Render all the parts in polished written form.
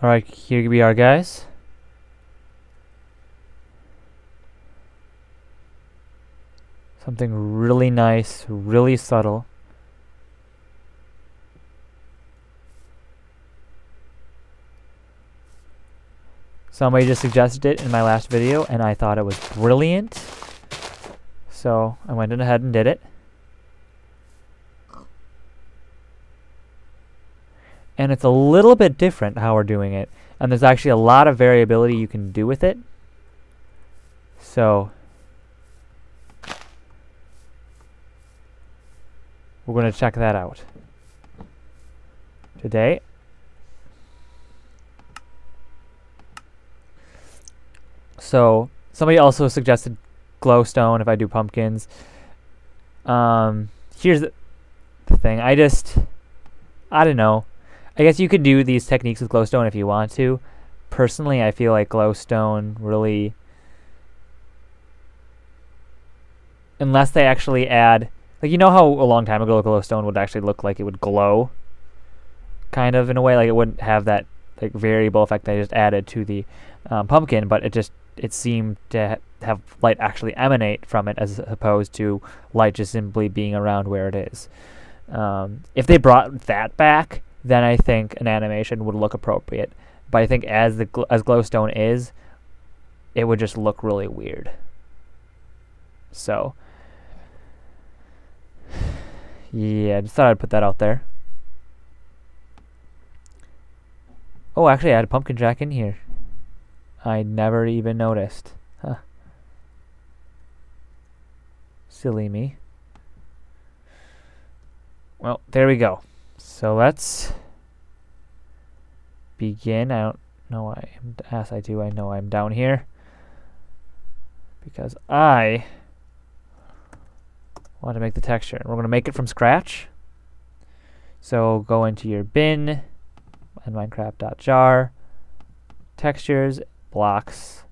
Alright, here we are, guys. Something really nice, really subtle. Somebody just suggested it in my last video, and I thought it was brilliant. So I went ahead and did it. And it's a little bit different how we're doing it. And there's actually a lot of variability you can do with it. So we're going to check that out today. So somebody also suggested glowstone if I do pumpkins. Here's the thing. I don't know. I guess you could do these techniques with glowstone if you want to. Personally, I feel like glowstone really, unless they actually add, like, you know how a long time ago glowstone would actually look like it would glow, kind of, in a way, like it wouldn't have that like variable effect they just added to the pumpkin, but it seemed to have light actually emanate from it as opposed to light just simply being around where it is. If they brought that back, then I think an animation would look appropriate. But I think as glowstone is, it would just look really weird. So yeah, just thought I'd put that out there. Oh, actually I had a pumpkin jack in here. I never even noticed. Huh. Silly me. Well, there we go. So let's begin. I don't know why I know I'm down here because I want to make the texture. We're going to make it from scratch. So go into your bin and Minecraft.jar, textures, blocks,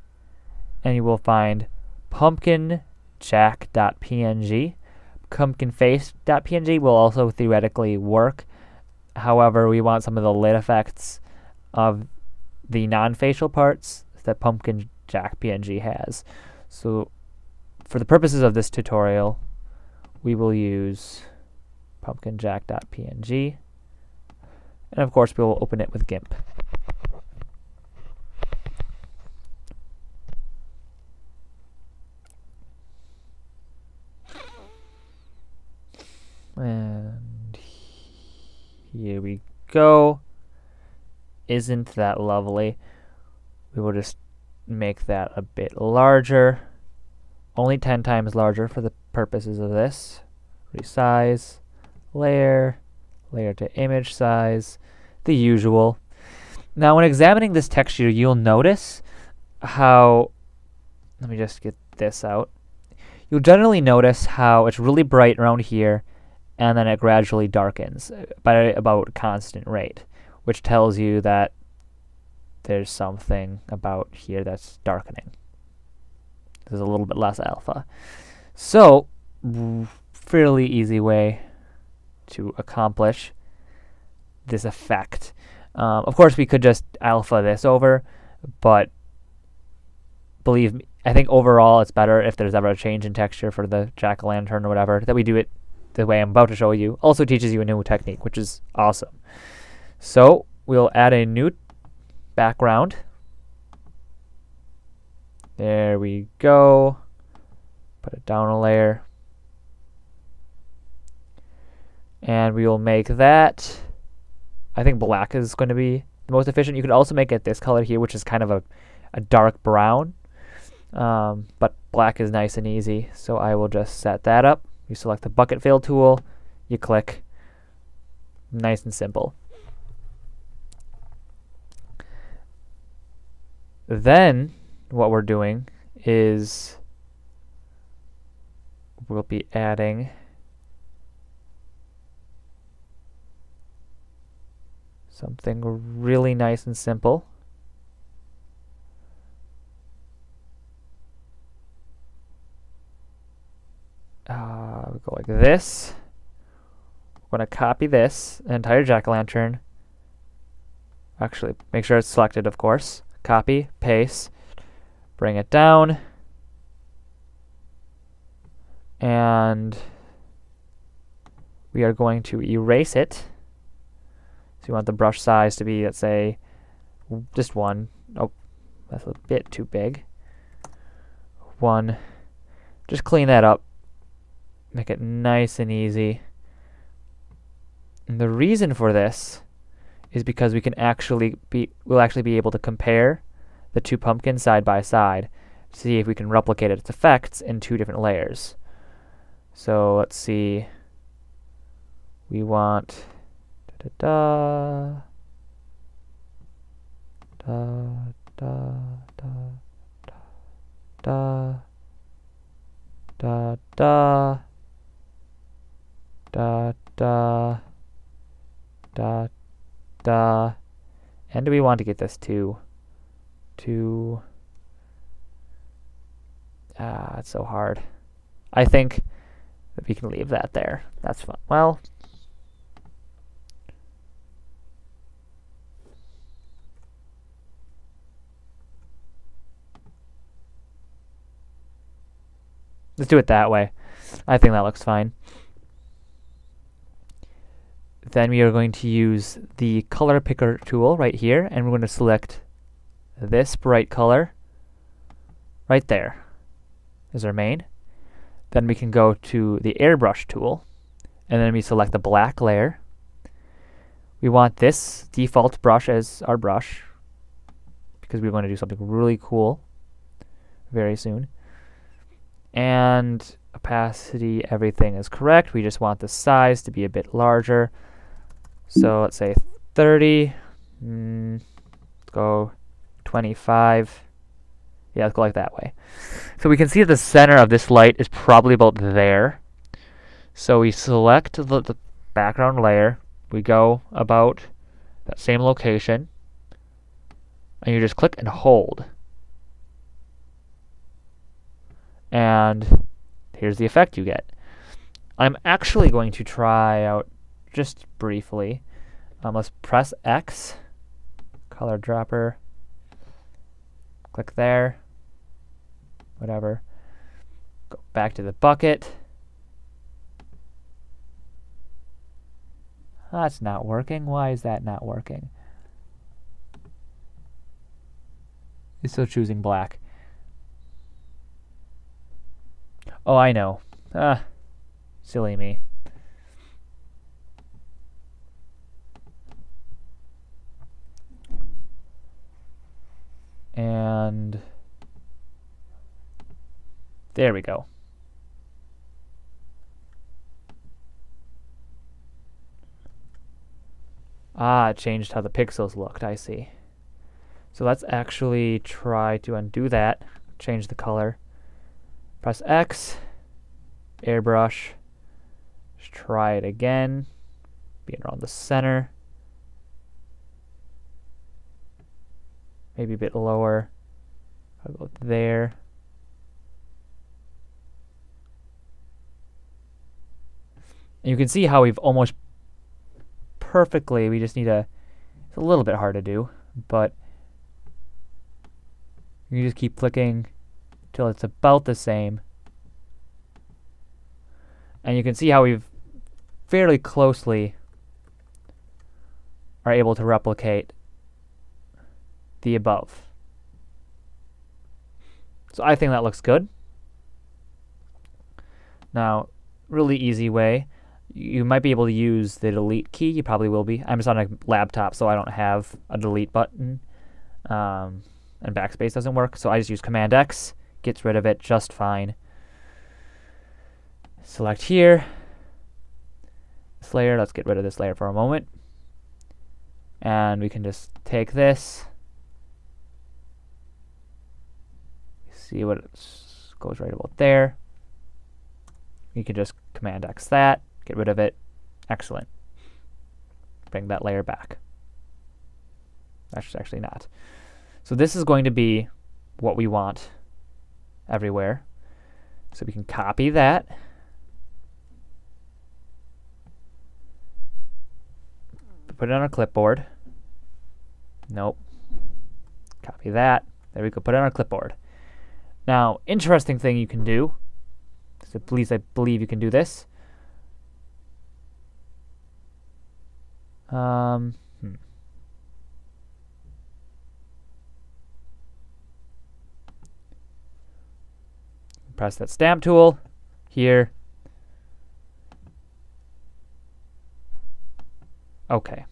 and you will find pumpkinjack.png. Pumpkinface.png will also theoretically work. However, we want some of the lit effects of the non-facial parts that pumpkinjack.png has. So for the purposes of this tutorial, we will use pumpkinjack.png. And of course, we will open it with GIMP. And here we go. Isn't that lovely? We will just make that a bit larger. Only 10 times larger for the purposes of this. Resize, layer, layer to image size, the usual. Now when examining this texture, you'll notice how, let me just get this out. You'll generally notice how it's really bright around here, and then it gradually darkens by about a constant rate, which tells you that there's something about here that's darkening. There's a little bit less alpha. So, fairly easy way to accomplish this effect. Of course, we could just alpha this over, but believe me, I think overall it's better if there's ever a change in texture for the jack-o'-lantern or whatever, that we do it the way I'm about to show you. Also teaches you a new technique, which is awesome. So we'll add a new background. There we go. Put it down a layer. And we will make that, I think black is going to be the most efficient. You could also make it this color here, which is kind of a dark brown. But black is nice and easy. So I will just set that up. You select the bucket fill tool, you click, nice and simple. Then what we're doing is we'll be adding something really nice and simple. We go like this. We're going to copy this, an entire jack-o'-lantern, Actually, make sure it's selected, of course. Copy, paste, bring it down, and we are going to erase it. So you want the brush size to be, let's say, just 1. Oh, that's a bit too big. 1. Just clean that up. Make it nice and easy. And the reason for this is because we'll actually be able to compare the 2 pumpkins side by side to see if we can replicate its effects in 2 different layers. So let's see. We want da da da da da da da da da da, and we want to get this to it's so hard. I think that we can leave that there. That's fine. Well, let's do it that way. I think that looks fine. Then we are going to use the color picker tool right here, and we're going to select this bright color right there as our main. Then we can go to the airbrush tool, and then we select the black layer. We want this default brush as our brush because we're going to do something really cool very soon. And opacity, everything is correct. We just want the size to be a bit larger. So let's say 30, let's go 25. Yeah, let's go like that way. So we can see the center of this light is probably about there. So we select the background layer. We go about that same location. And you just click and hold. And here's the effect you get. I'm actually going to try out just briefly. Let's press X, color dropper, click there, whatever. Go back to the bucket. That's not working. Why is that not working? It's still choosing black. Oh, I know. Silly me. And there we go. It changed how the pixels looked, I see. So let's actually try to undo that, change the color. Press X, airbrush, just try it again, being around the center. Maybe a bit lower. I'll go there. And you can see how we've almost perfectly, we just need it's a little bit hard to do, but you just keep flicking till it's about the same. And you can see how we've fairly closely are able to replicate the above. So I think that looks good. Now, really easy way. You might be able to use the delete key. You probably will be. I'm just on a laptop, so I don't have a delete button. And backspace doesn't work, so I just use Command X. Gets rid of it just fine. Select here. This layer. Let's get rid of this layer for a moment. And we can just take this. See what goes right about there. You can just Command X that, get rid of it. Excellent. Bring that layer back. Actually not. So this is going to be what we want everywhere. So we can copy that. Put it on our clipboard. Nope. Copy that. There we go. Put it on our clipboard. Now, interesting thing you can do. So please, I believe you can do this. Press that stamp tool here. Okay.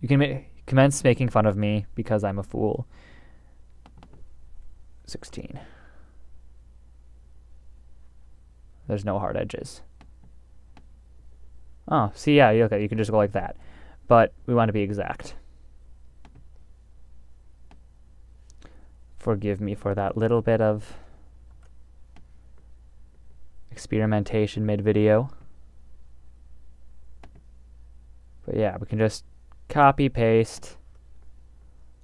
You can commence making fun of me because I'm a fool. 16. There's no hard edges. Oh, see, yeah, okay, you can just go like that. But we want to be exact. Forgive me for that little bit of experimentation mid-video. But yeah, we can just copy, paste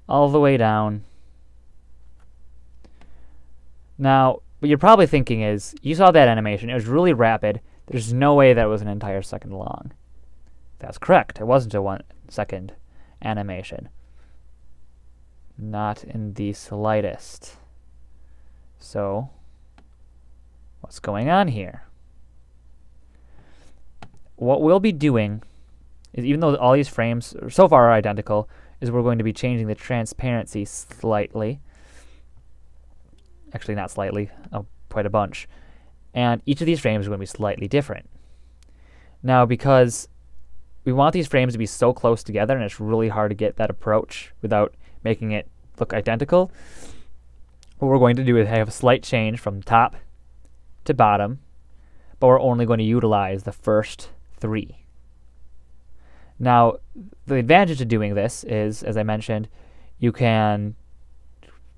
all the way down. Now, what you're probably thinking is, you saw that animation, it was really rapid. There's no way that was an entire second long. That's correct. It wasn't a 1 second animation. Not in the slightest. So, what's going on here? What we'll be doing is, even though all these frames so far are identical, is we're going to be changing the transparency slightly. Actually, not slightly, quite a bunch. And each of these frames are going to be slightly different. Now, because we want these frames to be so close together, and it's really hard to get that approach without making it look identical, what we're going to do is have a slight change from top to bottom, but we're only going to utilize the first 3. Now, the advantage of doing this is, as I mentioned, you can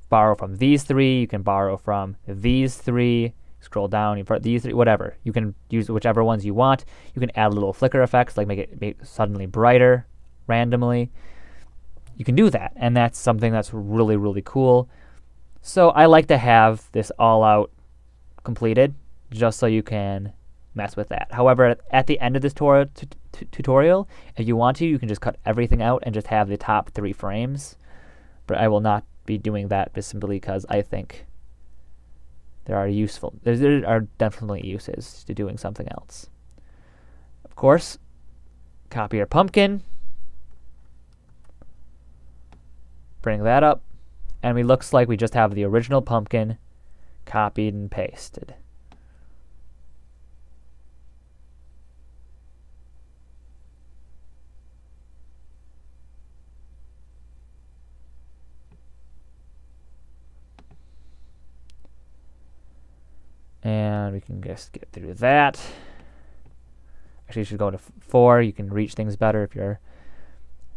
borrow from these 3, you can borrow from these 3, scroll down, these 3, whatever. You can use whichever ones you want. You can add little flicker effects, like make it suddenly brighter randomly. You can do that, and that's something that's really, really cool. So I like to have this all out completed, just so you can mess with that. However, at the end of this tutorial, if you want to, you can just cut everything out and just have the top 3 frames. But I will not be doing that simply because I think there are definitely uses to doing something else. Of course, copy your pumpkin, bring that up, and it looks like we just have the original pumpkin copied and pasted. And we can just get through that. Actually, you should go to 4. You can reach things better if you're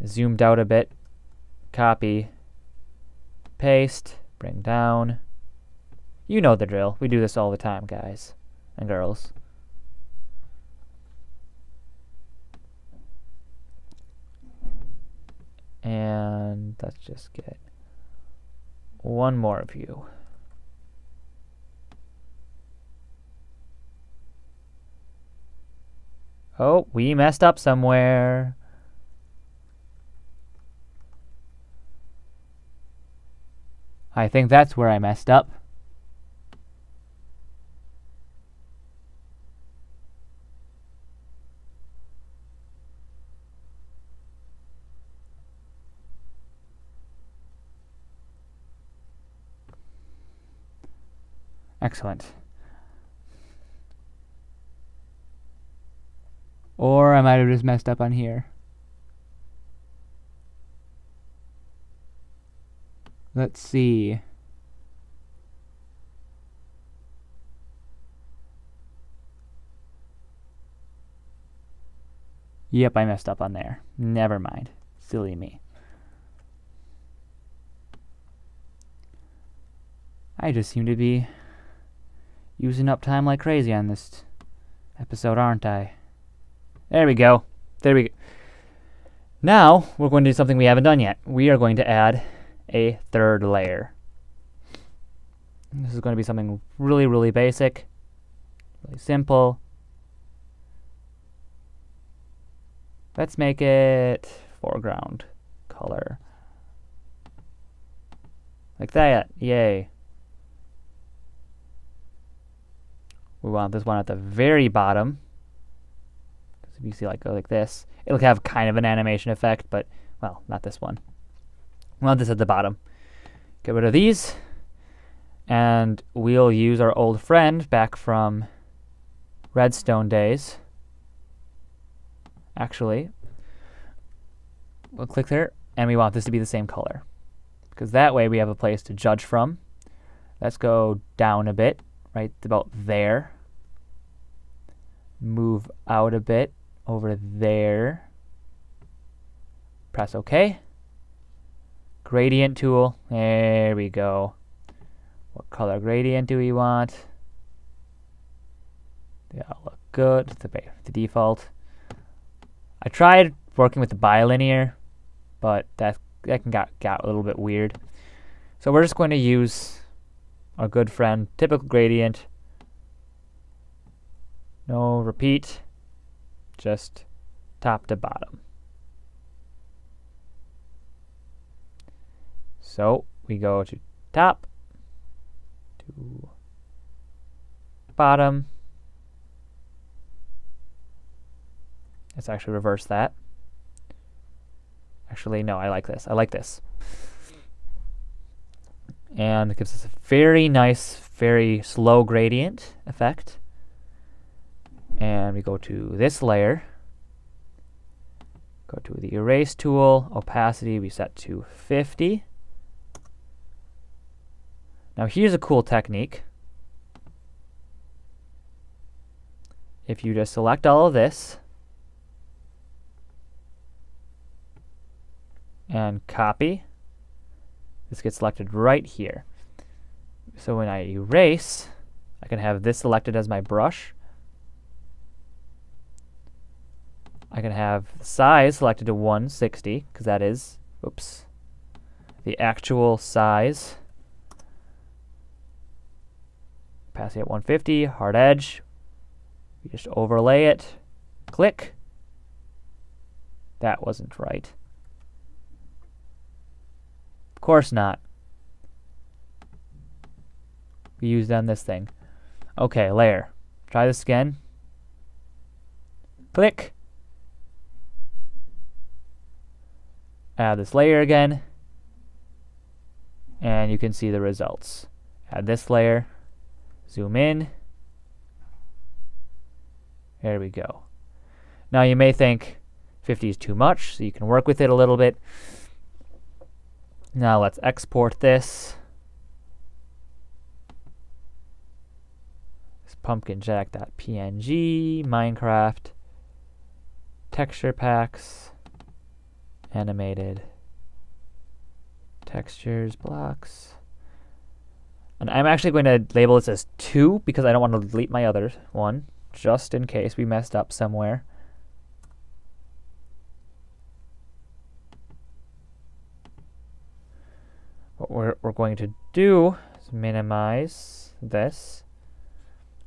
zoomed out a bit. Copy, paste, bring down. You know the drill. We do this all the time, guys and girls. And let's just get one more view. Oh, we messed up somewhere. I think that's where I messed up. Excellent. Or I might have just messed up on here. Let's see. Yep, I messed up on there. Never mind. Silly me. I just seem to be using up time like crazy on this episode, aren't I? There we go. There we go. Now, we're going to do something we haven't done yet. We are going to add a 3rd layer. This is going to be something really, really basic, really simple. Let's make it foreground color. Like that. Yay. We want this one at the very bottom. Because if you see like go like this, it'll have kind of an animation effect, but well, not this one. We want this at the bottom. Get rid of these. And we'll use our old friend back from Redstone days. Actually, we'll click there, and we want this to be the same color. Because that way we have a place to judge from. Let's go down a bit, right about there. Move out a bit, over there. Press OK. Gradient tool, there we go. What color gradient do we want? They all look good, the default. I tried working with the bilinear, but that got a little bit weird. So we're just going to use our good friend typical gradient. No repeat, just top to bottom. So we go to top to bottom. Let's actually reverse that. Actually, no, I like this. I like this. And it gives us a very nice, very slow gradient effect. And we go to this layer. Go to the erase tool. Opacity we set to 50. Now here's a cool technique. If you just select all of this and copy, this gets selected right here. So when I erase, I can have this selected as my brush. I can have the size selected to 160, because that is, oops, the actual size. Opacity at 150, hard edge. We just overlay it, click. That wasn't right. Of course not. We used on this thing. Okay, layer. Try this again. Click. Add this layer again. And you can see the results. Add this layer. Zoom in. There we go. Now you may think 50 is too much, so you can work with it a little bit. Now let's export this. This pumpkinjack.png, Minecraft, texture packs, animated, textures, blocks. And I'm actually going to label this as 2 because I don't want to delete my other one, just in case we messed up somewhere. What we're going to do is minimize this.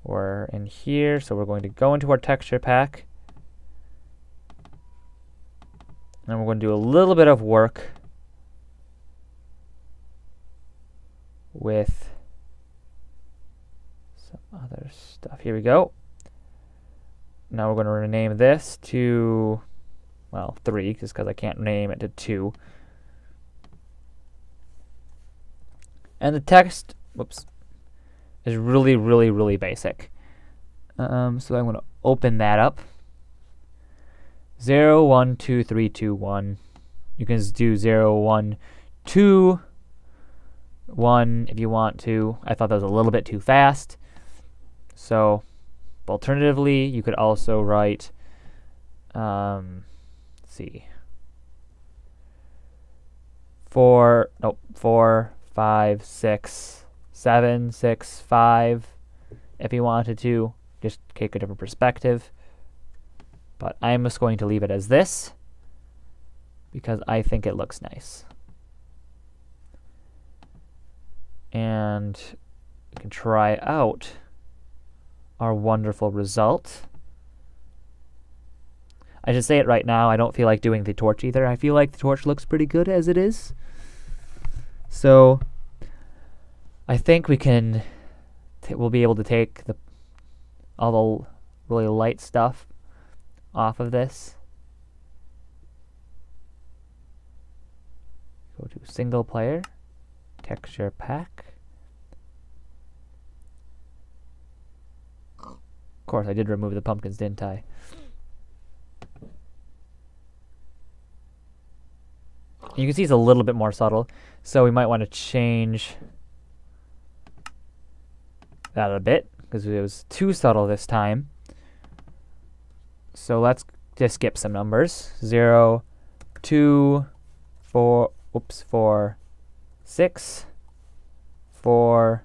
We're in here, so we're going to go into our texture pack. And we're going to do a little bit of work with some other stuff. Here we go. Now we're going to rename this to, well, 3, just because I can't name it to 2. And the text, whoops, is really, really, really basic. So I'm going to open that up. 0, 1, 2, 3, 2, 1. You can just do 0, 1, 2, 1 if you want to. I thought that was a little bit too fast. So alternatively, you could also write, let's see, 4, 5, 6, 7, 6, 5, if you wanted to. Just take a different perspective. But I'm just going to leave it as this because I think it looks nice. And we can try out our wonderful result. I should say it right now, I don't feel like doing the torch either. I feel like the torch looks pretty good as it is. So I think we'll be able to take all the really light stuff off of this. Go to single player, texture pack. Of course, I did remove the pumpkins, didn't I? You can see it's a little bit more subtle, so we might want to change that a bit, because it was too subtle this time. So let's just skip some numbers. 0, 2, 4, 6, 4,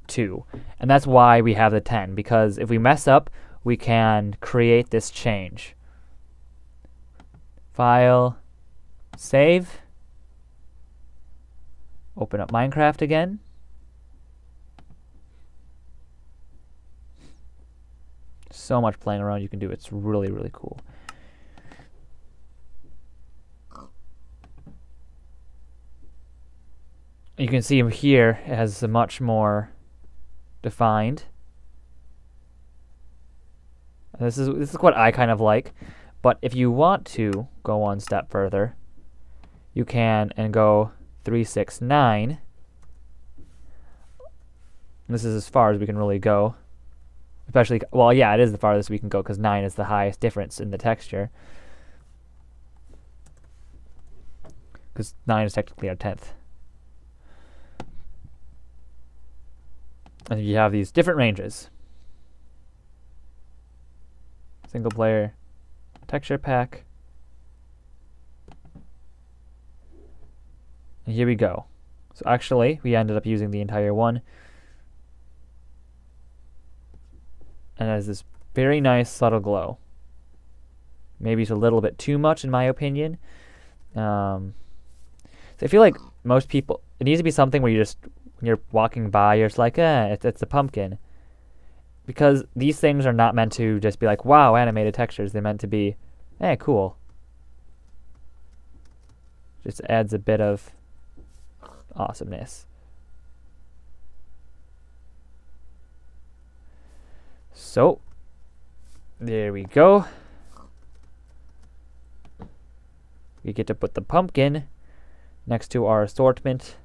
2. And that's why we have the 10, because if we mess up, we can create this change. File, save, open up Minecraft again. So much playing around you can do. It's really, really cool. You can see here it has a much more defined. This is what I kind of like. But if you want to go one step further, you can and go 3, 6, 9. This is as far as we can really go. Especially, well, yeah, it is the farthest we can go because 9 is the highest difference in the texture. Because 9 is technically our 10th. And you have these different ranges. Single player, texture pack. And here we go. So actually, we ended up using the entire one. And it has this very nice subtle glow. Maybe it's a little bit too much in my opinion. So I feel like most people, it needs to be something where when you're walking by, you're just like, it's a pumpkin. Because these things are not meant to just be like, wow, animated textures. They're meant to be, cool. Just adds a bit of awesomeness. So, there we go. We get to put the pumpkin next to our assortment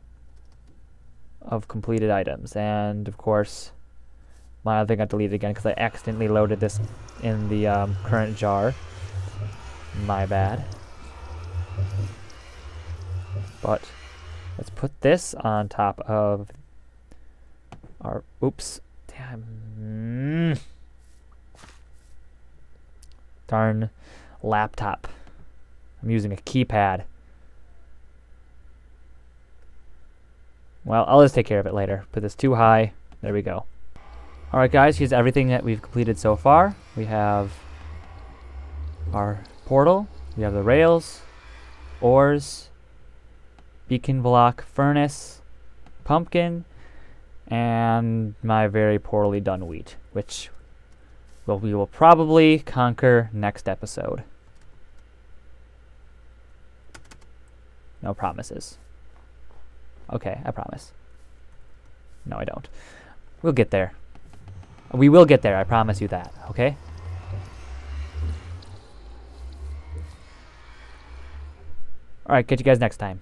of completed items. And, of course, my other thing got deleted again because I accidentally loaded this in the current jar. My bad. But let's put this on top of our... Oops. Damn. Darn laptop. I'm using a keypad. Well, I'll just take care of it later. Put this too high. There we go. Alright guys, here's everything that we've completed so far. We have our portal. We have the rails, ores, beacon block, furnace, pumpkin, and my very poorly done wheat, which we will probably conquer next episode. No promises. Okay, I promise. No, I don't. We'll get there. We will get there, I promise you that, okay? Alright, catch you guys next time.